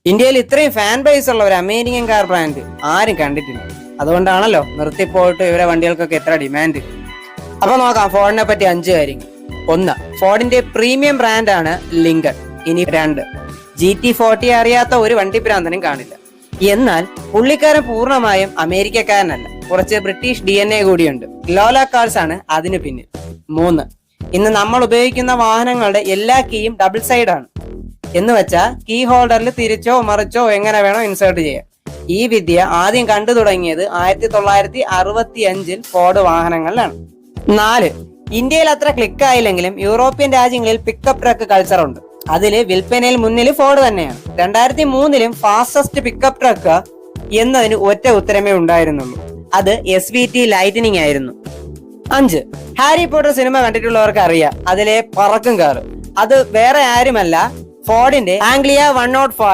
ഇന്ത്യയിൽ ഇത്രയും fan base ഉള്ള ഒരു അമേരിക്കൻ കാർ ബ്രാൻഡ് ആരും കണ്ടിട്ടില്ല. അതുകൊണ്ടാണല്ലോ നിർത്തിപ്പോയിട്ട് ഇവരെ വണ്ടികൾക്കൊക്കെ എത്ര ഡിമാൻഡ്. അപ്പൊ നോക്കാം ഫോർഡിനെ പറ്റി 5 കാര്യങ്ങൾ. 1. ഫോർഡിന്റെ പ്രീമിയം ബ്രാൻഡാണ് ലിങ്കൺ. ഇനി 2. GT40 അറിയാത്ത ഒരു വണ്ടി ഭ്രാന്തനും കാണില്ല. എന്നാൽ പുള്ളിക്കാരൻ പൂർണ്ണമായും അമേരിക്കക്കാരനല്ല, കുറച്ച് ബ്രിട്ടീഷ് DNA കൂടിയുണ്ട്. ലോല കാർസ് ആണ് അതിന് പിന്നിൽ. 3. ഇന്ന് നമ്മൾ ഉപയോഗിക്കുന്ന വാഹനങ്ങളുടെ എല്ലാ കീയും ഡബിൾ സൈഡ് ആണ്. എന്ന് വെച്ചാൽ കീ ഹോൾഡറിൽ തിരിച്ചോ മറിച്ചോ എങ്ങനെ വേണോ ഇൻസേർട്ട് ചെയ്യാം. ഈ വിദ്യ ആദ്യം കണ്ടു തുടങ്ങിയത് 1965 ഫോർഡ് വാഹനങ്ങളിലാണ്. 4. ഇന്ത്യയിൽ അത്ര ക്ലിക്ക് ആയില്ലെങ്കിലും യൂറോപ്യൻ രാജ്യങ്ങളിൽ പിക്കപ്പ് ട്രക്ക് കൾച്ചർ ഉണ്ട്. അതില് വിൽപ്പനയിൽ മുന്നിൽ ഫോർഡ് തന്നെയാണ്. 2003 ഫാസ്റ്റസ്റ്റ് പിക്കപ്പ് ട്രക്ക് എന്നതിന് ഒറ്റ ഉത്തരമേ ഉണ്ടായിരുന്നുള്ളൂ. അത് SVT ലൈറ്റനിങ് ആയിരുന്നു. 5. ഹാരി പോട്ടർ സിനിമ കണ്ടിട്ടുള്ളവർക്ക് അറിയാം, അതിലെ പറക്കും കാറ് അത് വേറെ ആരുമല്ല, ഫോർഡിന്റെ ആംഗ്ലിയ 105